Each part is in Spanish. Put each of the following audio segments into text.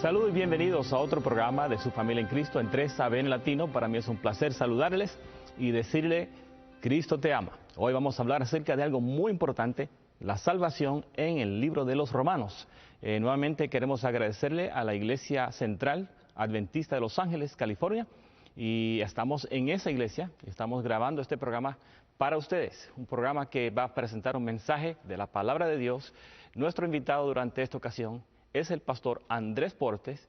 Saludos y bienvenidos a otro programa de Su Familia en Cristo en 3AB en Latino. Para mí es un placer saludarles y decirle, Cristo te ama. Hoy vamos a hablar acerca de algo muy importante, la salvación en el libro de los Romanos. Nuevamente queremos agradecerle a la Iglesia Central Adventista de Los Ángeles, California, y estamos en esa iglesia, estamos grabando este programa para ustedes, un programa que va a presentar un mensaje de la palabra de Dios. Nuestro invitado durante esta ocasión es el pastor Andrés Portes.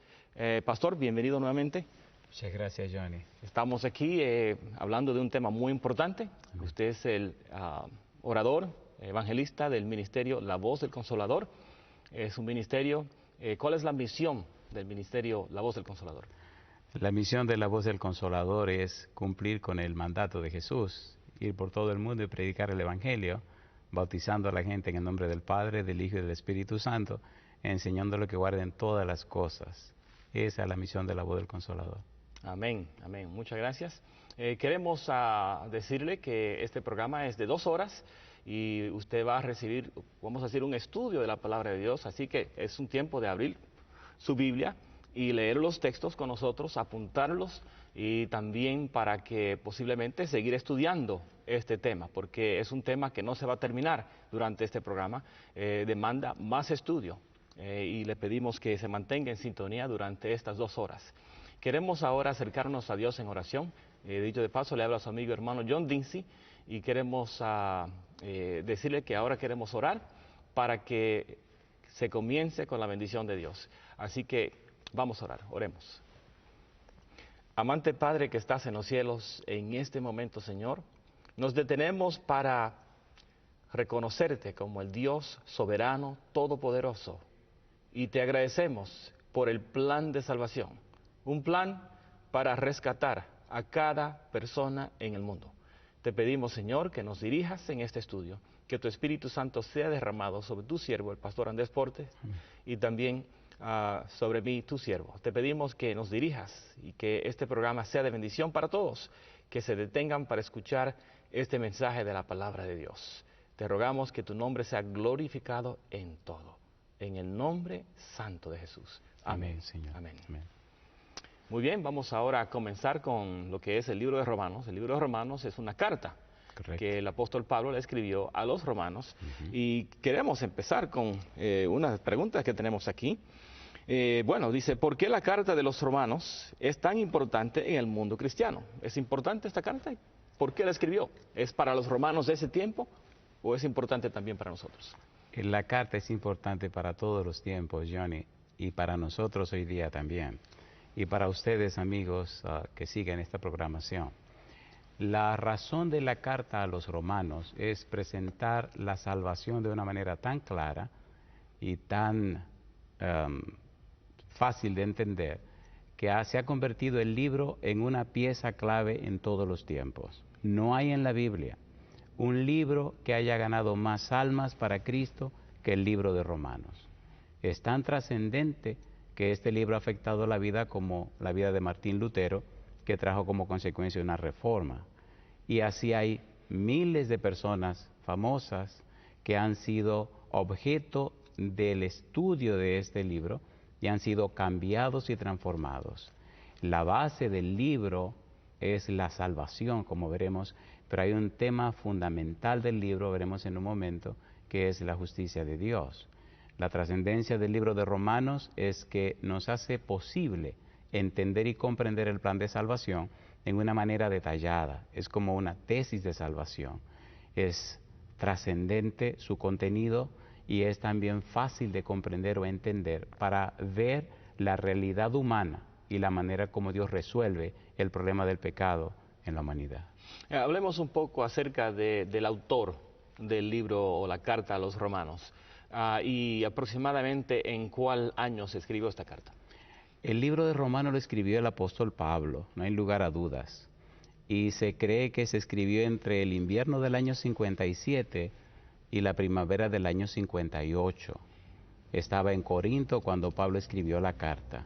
Pastor, bienvenido nuevamente. Muchas gracias, Johnny. Estamos aquí hablando de un tema muy importante. Usted es el orador, evangelista del ministerio La Voz del Consolador. Es un ministerio. ¿Cuál es la misión del ministerio La Voz del Consolador? La misión de La Voz del Consolador es cumplir con el mandato de Jesús, ir por todo el mundo y predicar el Evangelio, bautizando a la gente en el nombre del Padre, del Hijo y del Espíritu Santo, enseñándole que guarden todas las cosas. Esa es la misión de La Voz del Consolador. Amén, amén. Muchas gracias. Queremos decirle que este programa es de 2 horas y usted va a recibir, vamos a decir, un estudio de la palabra de Dios, así que es un tiempo de abrir su Biblia y leer los textos con nosotros, apuntarlos y también para que posiblemente seguir estudiando este tema, porque es un tema que no se va a terminar durante este programa, demanda más estudio y le pedimos que se mantenga en sintonía durante estas 2 horas. Queremos ahora acercarnos a Dios en oración. Dicho de paso, le habla a su amigo hermano John Dinsey y queremos decirle que ahora queremos orar para que se comience con la bendición de Dios. Así que vamos a orar, oremos. Amante Padre que estás en los cielos, en este momento, Señor, nos detenemos para reconocerte como el Dios soberano, todopoderoso, y te agradecemos por el plan de salvación, un plan para rescatar a cada persona en el mundo. Te pedimos, Señor, que nos dirijas en este estudio, que tu Espíritu Santo sea derramado sobre tu siervo, el pastor Andrés Portes, y también sobre mí, tu siervo. Te pedimos que nos dirijas y que este programa sea de bendición para todos, que se detengan para escuchar este mensaje de la palabra de Dios. Te rogamos que tu nombre sea glorificado en todo. En el nombre santo de Jesús. Amén. Amén, Señor. Amén. Amén. Muy bien, vamos ahora a comenzar con lo que es el libro de Romanos. El libro de Romanos es una carta que el apóstol Pablo le escribió a los romanos. Y queremos empezar con unas preguntas que tenemos aquí. Bueno, dice, ¿por qué la carta de los romanos es tan importante en el mundo cristiano? ¿Es importante esta carta? ¿Por qué la escribió? ¿Es para los romanos de ese tiempo o es importante también para nosotros? La carta es importante para todos los tiempos, Johnny, y para nosotros hoy día también. Y para ustedes, amigos, que siguen esta programación. La razón de la carta a los romanos es presentar la salvación de una manera tan clara y tan fácil de entender que se ha convertido el libro en una pieza clave en todos los tiempos. No hay en la Biblia un libro que haya ganado más almas para Cristo que el libro de Romanos. Es tan trascendente que este libro ha afectado la vida como la vida de Martín Lutero, que trajo como consecuencia una reforma. Y así hay miles de personas famosas que han sido objeto del estudio de este libro y han sido cambiados y transformados. La base del libro es la salvación, como veremos, pero hay un tema fundamental del libro, veremos en un momento, que es la justicia de Dios. La trascendencia del libro de Romanos es que nos hace posible entender y comprender el plan de salvación en una manera detallada. Es como una tesis de salvación. Es trascendente su contenido y es también fácil de comprender o entender para ver la realidad humana y la manera como Dios resuelve el problema del pecado en la humanidad. Hablemos un poco acerca del autor del libro o la carta a los romanos y aproximadamente en cuál año se escribió esta carta. El libro de Romanos lo escribió el apóstol Pablo, no hay lugar a dudas, y se cree que se escribió entre el invierno del año 57 y la primavera del año 58. Estaba en Corinto cuando Pablo escribió la carta,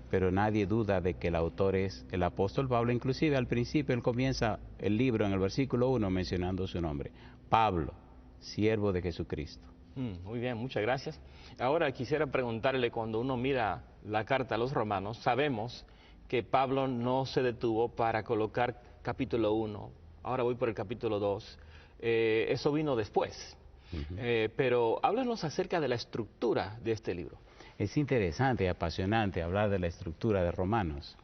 pero nadie duda de que el autor es el apóstol Pablo. Inclusive al principio él comienza el libro en el versículo 1 mencionando su nombre, Pablo, siervo de Jesucristo. Muy bien, muchas gracias. Ahora quisiera preguntarle, cuando uno mira la carta a los romanos, sabemos que Pablo no se detuvo para colocar capítulo 1, ahora voy por el capítulo 2, eso vino después. Pero háblanos acerca de la estructura de este libro. Es interesante y apasionante hablar de la estructura de Romanos.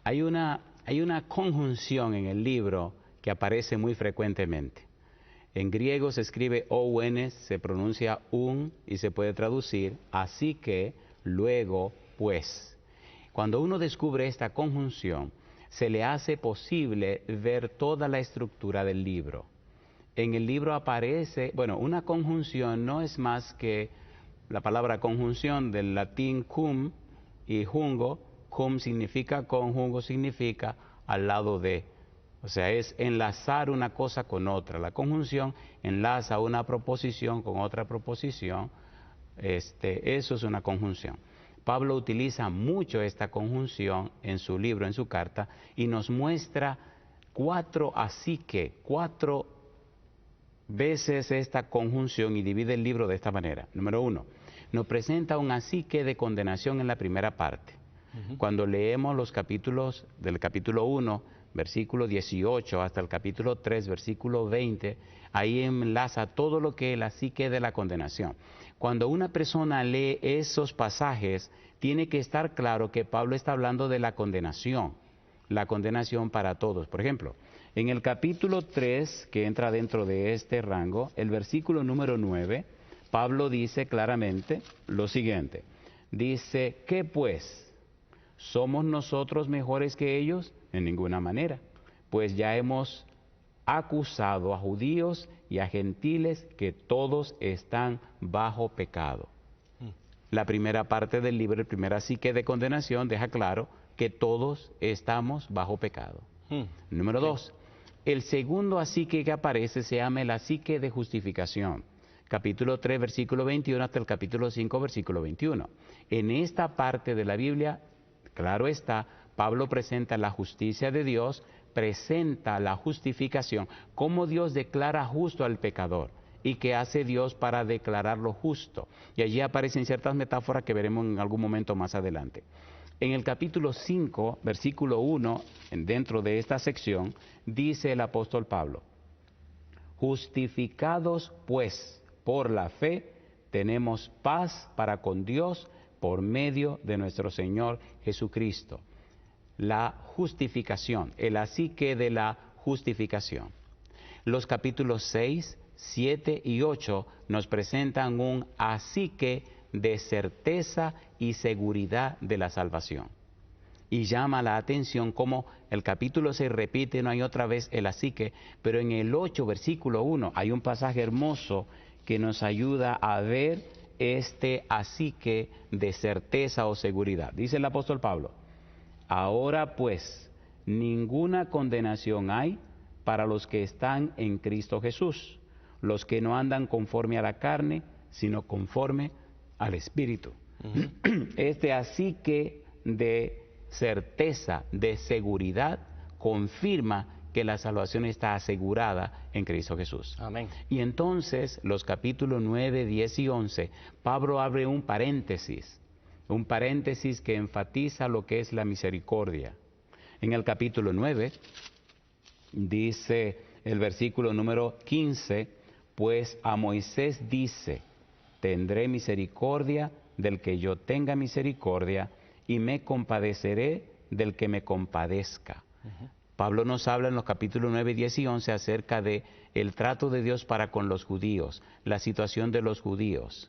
Hay una conjunción en el libro que aparece muy frecuentemente. En griego se escribe on, se pronuncia un y se puede traducir así que, luego, pues. Cuando uno descubre esta conjunción, se le hace posible ver toda la estructura del libro. En el libro aparece, una conjunción no es más que la palabra conjunción del latín cum y jungo. Cum significa con, jungo significa al lado de. O sea, es enlazar una cosa con otra. La conjunción enlaza una proposición con otra proposición. Eso es una conjunción. Pablo utiliza mucho esta conjunción en su libro, en su carta, y nos muestra cuatro veces esta conjunción, y divide el libro de esta manera. Número 1, nos presenta un así que de condenación en la primera parte. Cuando leemos los capítulos del capítulo 1, versículo 18, hasta el capítulo 3, versículo 20, ahí enlaza todo lo que es el así que de la condenación. Cuando una persona lee esos pasajes, tiene que estar claro que Pablo está hablando de la condenación para todos. Por ejemplo, en el capítulo 3, que entra dentro de este rango, el versículo número 9, Pablo dice claramente lo siguiente. Dice, ¿qué pues? ¿Somos nosotros mejores que ellos? En ninguna manera, pues ya hemos acusado a judíos y a gentiles que todos están bajo pecado. La primera parte del libro, el primer así que de condenación, deja claro que todos estamos bajo pecado. Número 2, el segundo así que aparece se llama el así que de justificación. Capítulo 3, versículo 21 hasta el capítulo 5, versículo 21. En esta parte de la Biblia, claro está, Pablo presenta la justicia de Dios, presenta la justificación, cómo Dios declara justo al pecador y qué hace Dios para declararlo justo. Y allí aparecen ciertas metáforas que veremos en algún momento más adelante. En el capítulo 5, versículo 1, dentro de esta sección, dice el apóstol Pablo, justificados pues por la fe, tenemos paz para con Dios por medio de nuestro Señor Jesucristo. La justificación, el así que de la justificación. Los capítulos 6, 7 y 8 nos presentan un así que de certeza y seguridad de la salvación. Y llama la atención como el capítulo 6 repite, no hay otra vez el así que, pero en el 8, versículo 1, hay un pasaje hermoso que nos ayuda a ver este así que de certeza o seguridad. Dice el apóstol Pablo, ahora pues, ninguna condenación hay para los que están en Cristo Jesús, los que no andan conforme a la carne, sino conforme al Espíritu. Este así que de certeza, de seguridad, confirma que la salvación está asegurada en Cristo Jesús. Amén. Y entonces, los capítulos 9, 10 y 11, Pablo abre un paréntesis que enfatiza lo que es la misericordia. En el capítulo 9, dice el versículo número 15, pues a Moisés dice, tendré misericordia del que yo tenga misericordia y me compadeceré del que me compadezca. Pablo nos habla en los capítulos 9, 10 y 11 acerca de el trato de Dios para con los judíos, la situación de los judíos.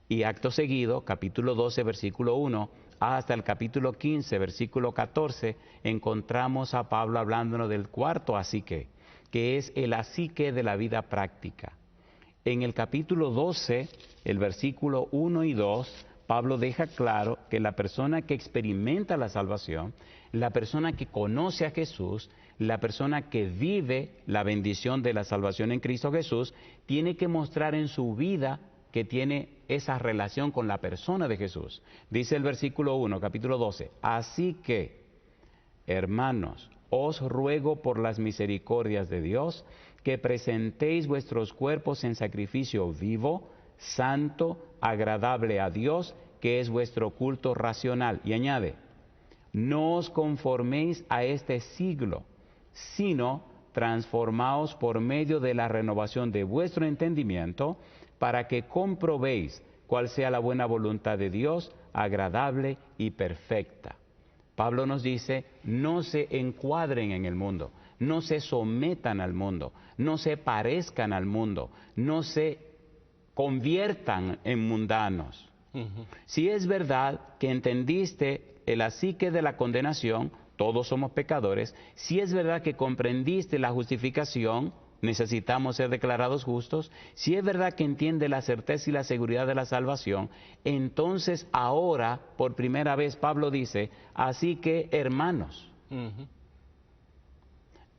Y acto seguido, capítulo 12, versículo 1, hasta el capítulo 15, versículo 14, encontramos a Pablo hablándonos del cuarto así que es el así que de la vida práctica. En el capítulo 12, el versículo 1 y 2, Pablo deja claro que la persona que experimenta la salvación, la persona que conoce a Jesús, la persona que vive la bendición de la salvación en Cristo Jesús, tiene que mostrar en su vida que tiene esa relación con la persona de Jesús. Dice el versículo 1, capítulo 12, así que, hermanos, os ruego por las misericordias de Dios, que presentéis vuestros cuerpos en sacrificio vivo, santo, agradable a Dios, que es vuestro culto racional. Y añade, no os conforméis a este siglo, sino transformaos por medio de la renovación de vuestro entendimiento, para que comprobéis cuál sea la buena voluntad de Dios, agradable y perfecta. Pablo nos dice, no se encuadren en el mundo, no se sometan al mundo, no se parezcan al mundo, no se conviertan en mundanos. Si es verdad que entendiste la psique de la condenación, todos somos pecadores, si es verdad que comprendiste la justificación, necesitamos ser declarados justos, si es verdad que entiende la certeza y la seguridad de la salvación, entonces ahora, por primera vez, Pablo dice, así que hermanos,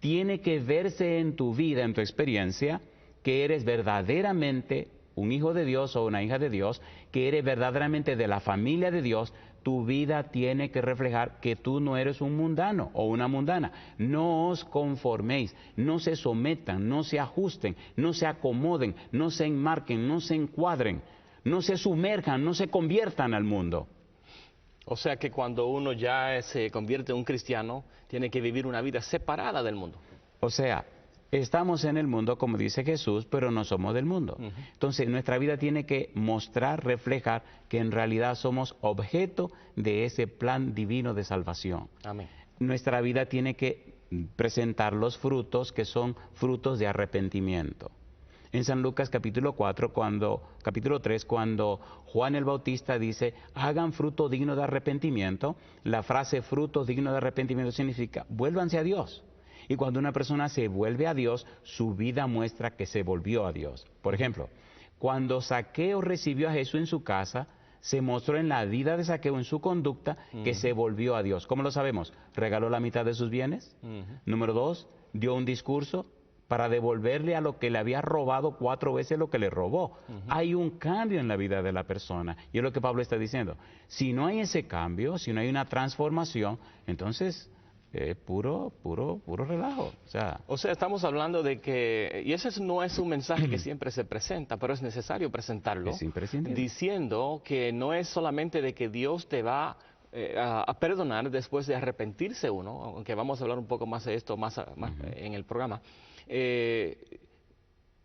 tiene que verse en tu vida, en tu experiencia, que eres verdaderamente un hijo de Dios o una hija de Dios, que eres verdaderamente de la familia de Dios. Tu vida tiene que reflejar que tú no eres un mundano o una mundana. No os conforméis, no se sometan, no se ajusten, no se acomoden, no se enmarquen, no se encuadren, no se sumerjan, no se conviertan al mundo. O sea que cuando uno ya se convierte en un cristiano, tiene que vivir una vida separada del mundo. O sea, estamos en el mundo, como dice Jesús, pero no somos del mundo. Entonces, nuestra vida tiene que mostrar, reflejar que en realidad somos objeto de ese plan divino de salvación. Amén. Nuestra vida tiene que presentar los frutos que son frutos de arrepentimiento. En San Lucas capítulo 3, cuando Juan el Bautista dice, hagan fruto digno de arrepentimiento, la frase fruto digno de arrepentimiento significa, vuélvanse a Dios. Y cuando una persona se vuelve a Dios, su vida muestra que se volvió a Dios. Por ejemplo, cuando Zaqueo recibió a Jesús en su casa, se mostró en la vida de Zaqueo, en su conducta, que se volvió a Dios. ¿Cómo lo sabemos? Regaló la mitad de sus bienes. Número 2, dio un discurso para devolverle a lo que le había robado 4 veces lo que le robó. Hay un cambio en la vida de la persona. Y es lo que Pablo está diciendo. Si no hay ese cambio, si no hay una transformación, entonces puro relajo. O sea, estamos hablando de que, y ese no es un mensaje que siempre se presenta, pero es necesario presentarlo, es imprescindible, diciendo que no es solamente de que Dios te va a perdonar después de arrepentirse uno, aunque vamos a hablar un poco más de esto más en el programa.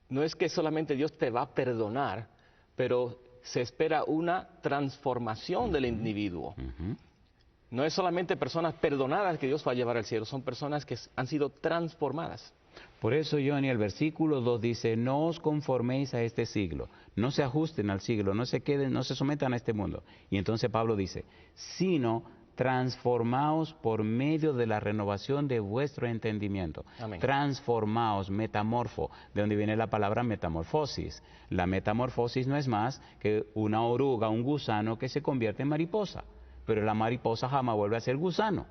No es que solamente Dios te va a perdonar, pero se espera una transformación del individuo. No es solamente personas perdonadas que Dios va a llevar al cielo, son personas que han sido transformadas. Por eso, Johnny, el versículo 2 dice, no os conforméis a este siglo, no se ajusten al siglo, no se queden, no se sometan a este mundo. Y entonces Pablo dice, sino transformaos por medio de la renovación de vuestro entendimiento. Amén. Transformaos, metamorfo, de donde viene la palabra metamorfosis. La metamorfosis no es más que una oruga, un gusano que se convierte en mariposa. Pero la mariposa jamás vuelve a ser gusano.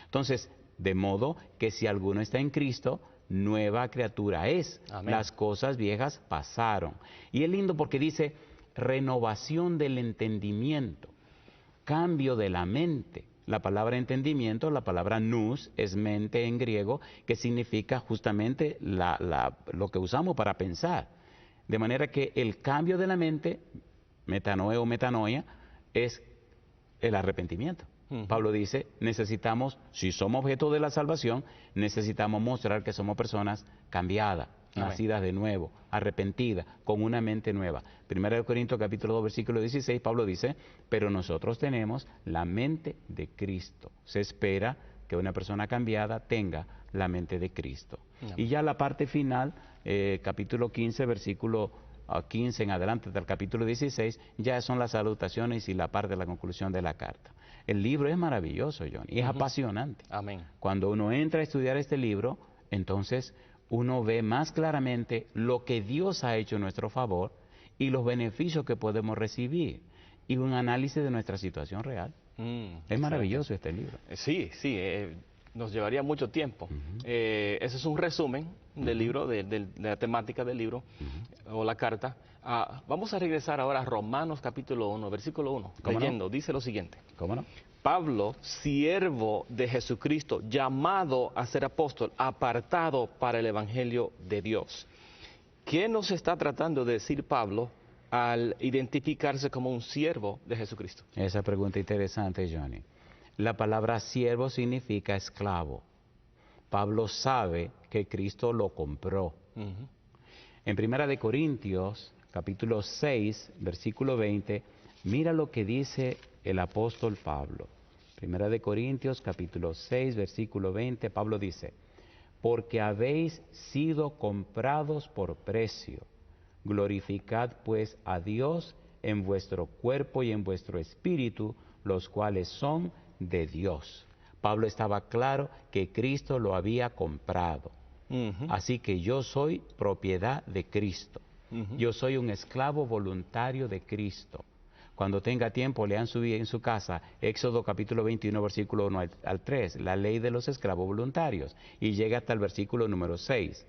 Entonces, de modo que si alguno está en Cristo, nueva criatura es. Amén. Las cosas viejas pasaron. Y es lindo porque dice renovación del entendimiento, cambio de la mente. La palabra entendimiento, la palabra nous, es mente en griego, que significa justamente lo que usamos para pensar. De manera que el cambio de la mente, metanoia o metanoia, es el arrepentimiento. Pablo dice, necesitamos, si somos objeto de la salvación, necesitamos mostrar que somos personas cambiadas, nacidas de nuevo, arrepentidas, con una mente nueva. 1 Corintios capítulo 2, versículo 16, Pablo dice, pero nosotros tenemos la mente de Cristo. Se espera que una persona cambiada tenga la mente de Cristo. Y ya la parte final, capítulo 15, versículo 15 en adelante del capítulo 16, ya son las salutaciones y la parte de la conclusión de la carta. El libro es maravilloso, John, y es apasionante. Amén. Cuando uno entra a estudiar este libro, entonces uno ve más claramente lo que Dios ha hecho en nuestro favor y los beneficios que podemos recibir y un análisis de nuestra situación real. Es maravilloso este libro. Sí, nos llevaría mucho tiempo. Ese es un resumen del libro, de la temática del libro o la carta. Vamos a regresar ahora a Romanos capítulo 1, versículo 1. Leyendo, no? Dice lo siguiente. ¿Cómo no? Pablo, siervo de Jesucristo, llamado a ser apóstol, apartado para el Evangelio de Dios. ¿Qué nos está tratando de decir Pablo al identificarse como un siervo de Jesucristo? Esa pregunta interesante, Johnny. La palabra siervo significa esclavo. Pablo sabe que Cristo lo compró. Ujú. En Primera de Corintios, capítulo 6, versículo 20, mira lo que dice el apóstol Pablo. Primera de Corintios, capítulo 6, versículo 20, Pablo dice, porque habéis sido comprados por precio. Glorificad pues a Dios en vuestro cuerpo y en vuestro espíritu, los cuales son de Dios. Pablo estaba claro que Cristo lo había comprado. Ujú. Así que yo soy propiedad de Cristo. Ujú. Yo soy un esclavo voluntario de Cristo. Cuando tenga tiempo, lean en su casa Éxodo capítulo 21, versículo 1 al 3, la ley de los esclavos voluntarios, y llega hasta el versículo número 6.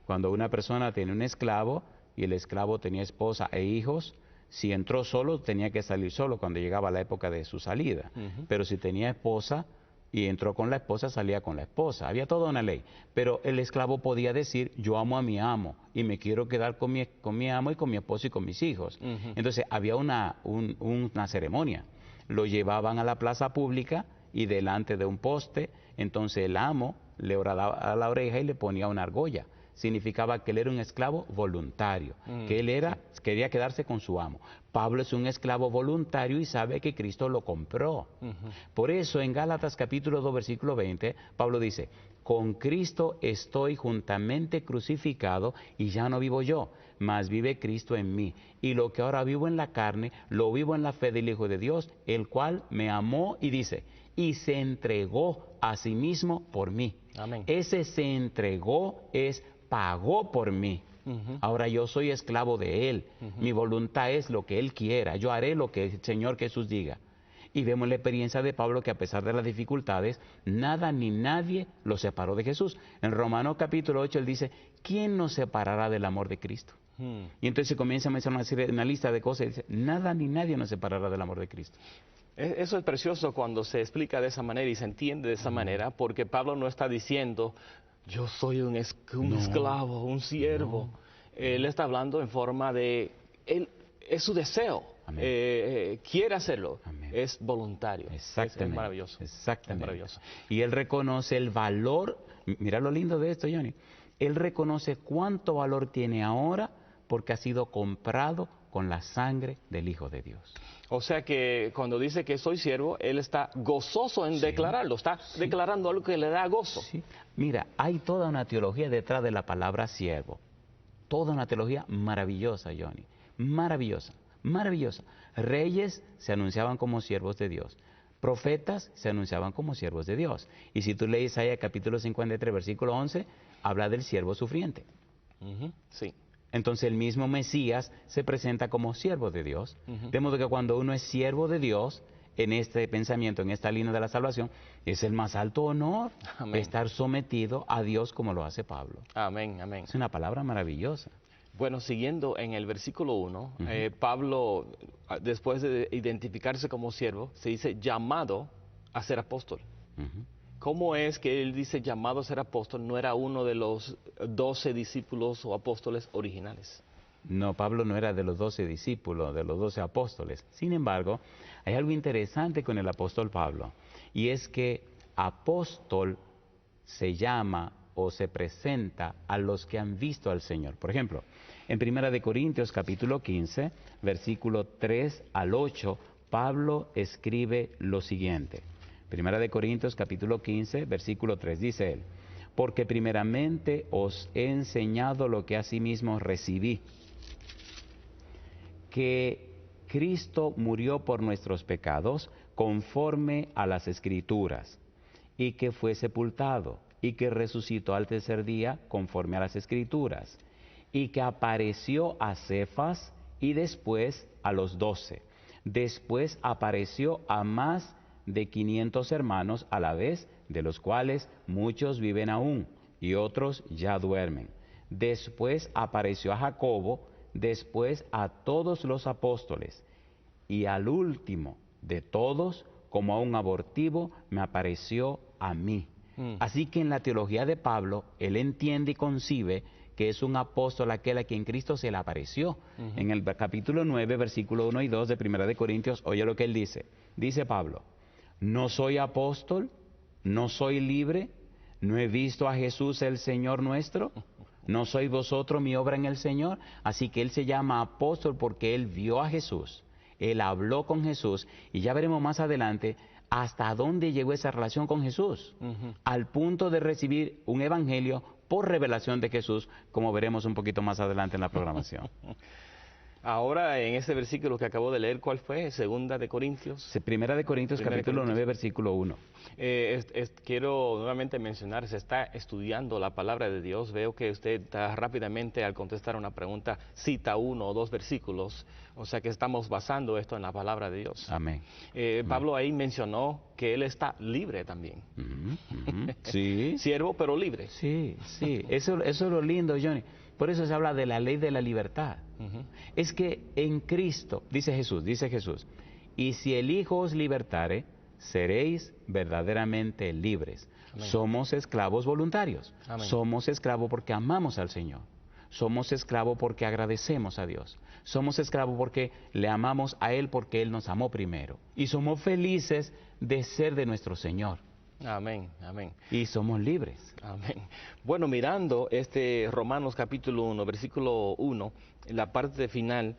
Cuando una persona tiene un esclavo y el esclavo tenía esposa e hijos, si entró solo, tenía que salir solo cuando llegaba la época de su salida. Ujú. Pero si tenía esposa y entró con la esposa, salía con la esposa. Había toda una ley. Pero el esclavo podía decir, yo amo a mi amo y me quiero quedar con mi amo y con mi esposa y con mis hijos. Ujú. Entonces había una ceremonia. Lo llevaban a la plaza pública y delante de un poste, entonces el amo le oraba a la oreja y le ponía una argolla. Significaba que él era un esclavo voluntario, que él quería quedarse con su amo. Pablo es un esclavo voluntario y sabe que Cristo lo compró. Ujú. Por eso en Gálatas capítulo 2 versículo 20, Pablo dice, con Cristo estoy juntamente crucificado y ya no vivo yo, mas vive Cristo en mí. Y lo que ahora vivo en la carne, lo vivo en la fe del Hijo de Dios, el cual me amó y dice, y se entregó a sí mismo por mí. Amén. Ese se entregó es pagó por mí. Ujú. Ahora yo soy esclavo de Él. Mi voluntad es lo que Él quiera. Yo haré lo que el Señor Jesús diga. Y vemos la experiencia de Pablo que a pesar de las dificultades, nada ni nadie lo separó de Jesús. En Romanos capítulo 8 él dice, ¿quién nos separará del amor de Cristo? Y entonces comienza a mencionar una lista de cosas y dice, nada ni nadie nos separará del amor de Cristo. Eso es precioso cuando se explica de esa manera y se entiende de esa manera, porque Pablo no está diciendo, yo soy un esclavo, un siervo. Él está hablando en forma de, es su deseo, quiere hacerlo, Amén. es voluntario. Exactamente. Es maravilloso. Exactamente. Es maravilloso. Y él reconoce el valor, mira lo lindo de esto, Johnny, él reconoce cuánto valor tiene ahora porque ha sido comprado con la sangre del Hijo de Dios. O sea que cuando dice que soy siervo, él está gozoso en declararlo, está declarando algo que le da gozo. Sí. Mira, hay toda una teología detrás de la palabra siervo. Toda una teología maravillosa, Johnny. Maravillosa, maravillosa. Reyes se anunciaban como siervos de Dios. Profetas se anunciaban como siervos de Dios. Y si tú lees Isaías capítulo 53, versículo 11, habla del siervo sufriente. Ujú. Sí. Entonces el mismo Mesías se presenta como siervo de Dios. Ujú. De modo que cuando uno es siervo de Dios, en este pensamiento, en esta línea de la salvación, es el más alto honor. Amén. Estar sometido a Dios como lo hace Pablo. Amén, amén. Es una palabra maravillosa. Bueno, siguiendo en el versículo 1, Ujú. Pablo, después de identificarse como siervo, se dice llamado a ser apóstol. Ujú. ¿Cómo es que él dice llamado a ser apóstol? No era uno de los 12 discípulos o apóstoles originales. No, Pablo no era de los 12 discípulos, de los 12 apóstoles. Sin embargo, hay algo interesante con el apóstol Pablo, y es que apóstol se llama o se presenta a los que han visto al Señor. Por ejemplo, en Primera de Corintios capítulo 15, versículo 3 al 8, Pablo escribe lo siguiente. Primera de Corintios capítulo 15, versículo 3, dice él, porque primeramente os he enseñado lo que asimismo recibí, que Cristo murió por nuestros pecados conforme a las Escrituras, y que fue sepultado, y que resucitó al tercer día conforme a las Escrituras, y que apareció a Cefas y después a los 12. Después apareció a más de 500 hermanos a la vez, de los cuales muchos viven aún y otros ya duermen. Después apareció a Jacobo, después a todos los apóstoles, y al último de todos, como a un abortivo, me apareció a mí. Así que en la teología de Pablo, él entiende y concibe que es un apóstol aquel a quien Cristo se le apareció. En el capítulo 9, versículo 1 y 2 de Primera de Corintios, oye lo que él dice. Dice Pablo, no soy apóstol, no soy libre, no he visto a Jesús el Señor nuestro, no sois vosotros mi obra en el Señor. Así que él se llama apóstol porque él vio a Jesús, él habló con Jesús, y ya veremos más adelante hasta dónde llegó esa relación con Jesús, al punto de recibir un evangelio por revelación de Jesús, como veremos un poquito más adelante en la programación. Ahora, en ese versículo que acabo de leer, ¿cuál fue? Segunda de Corintios. Primera de Corintios, Primera de capítulo Corintios. 9, versículo 1. Quiero nuevamente mencionar, se está estudiando la palabra de Dios. Veo que usted rápidamente, al contestar una pregunta, cita uno o dos versículos. O sea que estamos basando esto en la palabra de Dios. Amén. Pablo ahí mencionó que él está libre también. Sí. Siervo, pero libre. Sí, sí. Eso es lo lindo, Johnny. Por eso se habla de la ley de la libertad. Es que en Cristo, dice Jesús, y si el Hijo os libertare, seréis verdaderamente libres. Amén. Somos esclavos voluntarios. Amén. Somos esclavos porque amamos al Señor. Somos esclavos porque agradecemos a Dios. Somos esclavos porque le amamos a Él, porque Él nos amó primero. Y somos felices de ser de nuestro Señor. Amén, amén. Y somos libres. Amén. Bueno, mirando Romanos capítulo 1, versículo 1, en la parte final,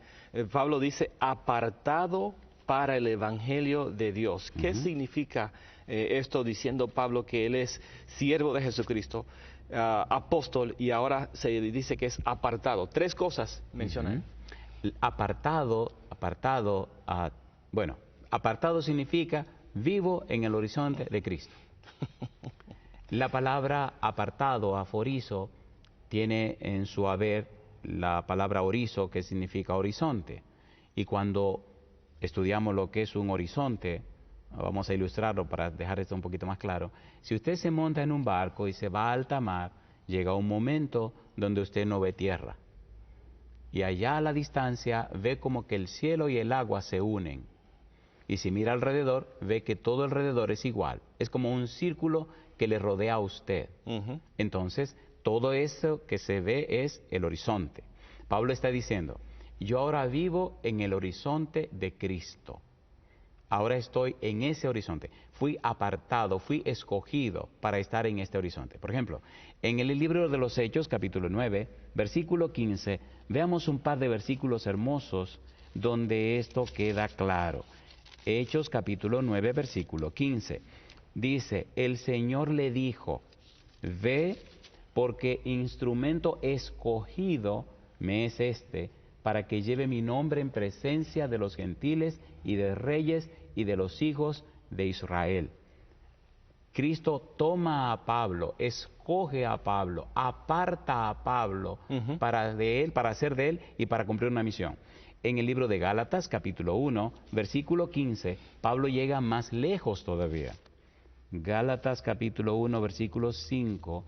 Pablo dice, apartado para el Evangelio de Dios. ¿Qué significa esto diciendo Pablo que él es siervo de Jesucristo, apóstol, y ahora se dice que es apartado? Tres cosas menciona. Apartado significa vivo en el horizonte de Cristo. La palabra apartado, aforizo, tiene en su haber la palabra orizo, que significa horizonte. Y cuando estudiamos lo que es un horizonte, vamos a ilustrarlo para dejar esto un poquito más claro. Si usted se monta en un barco y se va a alta mar, llega un momento donde usted no ve tierra. Y allá a la distancia ve como que el cielo y el agua se unen. Y si mira alrededor, ve que todo alrededor es igual. Es como un círculo que le rodea a usted. Entonces, todo eso que se ve es el horizonte. Pablo está diciendo, yo ahora vivo en el horizonte de Cristo. Ahora estoy en ese horizonte. Fui apartado, fui escogido para estar en este horizonte. Por ejemplo, en el libro de los Hechos, capítulo 9, versículo 15, veamos un par de versículos hermosos donde esto queda claro. Hechos capítulo 9, versículo 15. Dice, el Señor le dijo, ve, porque instrumento escogido me es este, para que lleve mi nombre en presencia de los gentiles y de reyes y de los hijos de Israel. Cristo toma a Pablo, escoge a Pablo, aparta a Pablo para hacer de él y para cumplir una misión. En el libro de Gálatas, capítulo 1, versículo 15, Pablo llega más lejos todavía. Gálatas, capítulo 1, versículo 5,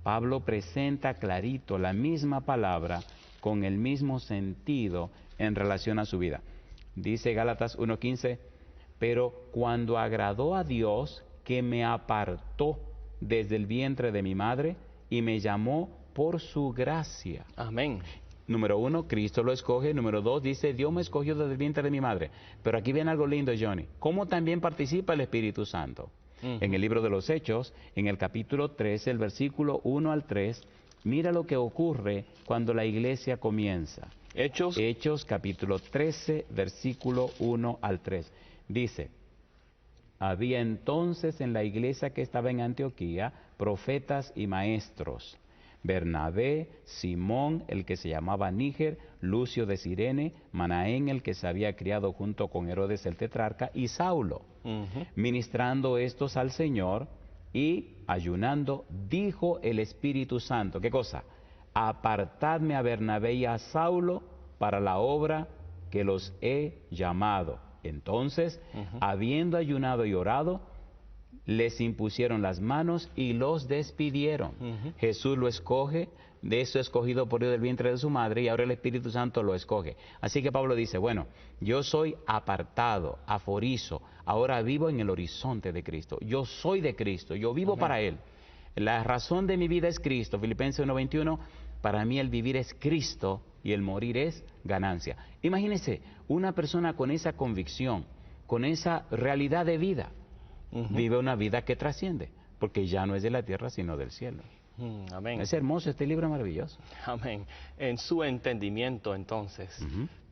Pablo presenta clarito la misma palabra con el mismo sentido en relación a su vida. Dice Gálatas 1:15, pero cuando agradó a Dios que me apartó desde el vientre de mi madre y me llamó por su gracia. Amén. Número 1, Cristo lo escoge. Número 2, dice, Dios me escogió desde el vientre de mi madre. Pero aquí viene algo lindo, Johnny. ¿Cómo también participa el Espíritu Santo? En el libro de los Hechos, en el capítulo 13, el versículo 1 al 3, mira lo que ocurre cuando la iglesia comienza. Hechos capítulo 13, versículo 1 al 3. Dice, había entonces en la iglesia que estaba en Antioquía profetas y maestros. Bernabé, Simón, el que se llamaba Níger, Lucio de Cirene, Manaén, el que se había criado junto con Herodes el tetrarca, y Saulo. Ministrando estos al Señor y ayunando, dijo el Espíritu Santo, ¿qué cosa? Apartadme a Bernabé y a Saulo para la obra que los he llamado. Entonces, habiendo ayunado y orado, les impusieron las manos y los despidieron. Jesús lo escoge, de eso escogido por Dios del vientre de su madre, y ahora el Espíritu Santo lo escoge. Así que Pablo dice, bueno, yo soy apartado, aforizo, ahora vivo en el horizonte de Cristo. Yo soy de Cristo, yo vivo para Él. La razón de mi vida es Cristo, Filipenses 1:21, Para mí el vivir es Cristo y el morir es ganancia. Imagínese una persona con esa convicción, con esa realidad de vida, vive una vida que trasciende, porque ya no es de la tierra sino del cielo. Amén. Es hermoso, este libro maravilloso. Amén. En su entendimiento, entonces,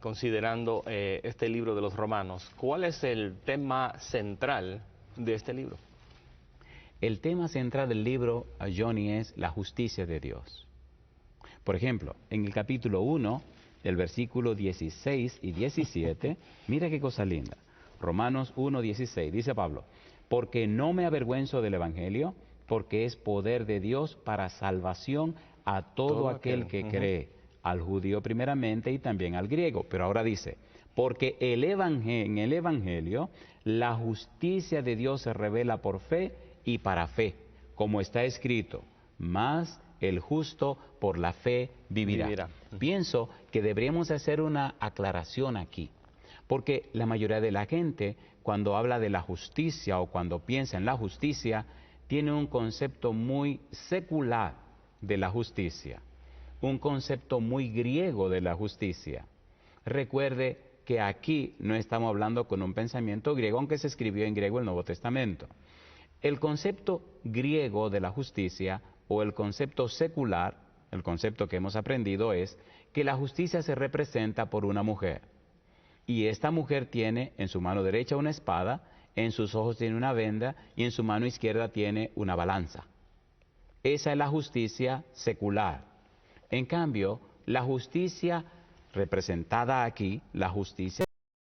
considerando este libro de los Romanos, ¿cuál es el tema central de este libro? El tema central del libro, Johnny, es la justicia de Dios. Por ejemplo, en el capítulo 1, el versículo 16 y 17, mira qué cosa linda. Romanos 1, 16, dice Pablo, porque no me avergüenzo del Evangelio, porque es poder de Dios para salvación a todo aquel que cree, al judío primeramente y también al griego. Pero ahora dice, porque en el Evangelio la justicia de Dios se revela por fe y para fe, como está escrito, mas el justo por la fe vivirá. Pienso que deberíamos hacer una aclaración aquí, porque la mayoría de la gente, cuando habla de la justicia o cuando piensa en la justicia, tiene un concepto muy secular de la justicia, un concepto muy griego de la justicia. Recuerde que aquí no estamos hablando con un pensamiento griego, aunque se escribió en griego el Nuevo Testamento. El concepto griego de la justicia o el concepto secular, el concepto que hemos aprendido es que la justicia se representa por una mujer. Y esta mujer tiene en su mano derecha una espada, en sus ojos tiene una venda y en su mano izquierda tiene una balanza. Esa es la justicia secular. En cambio, la justicia representada aquí, la justicia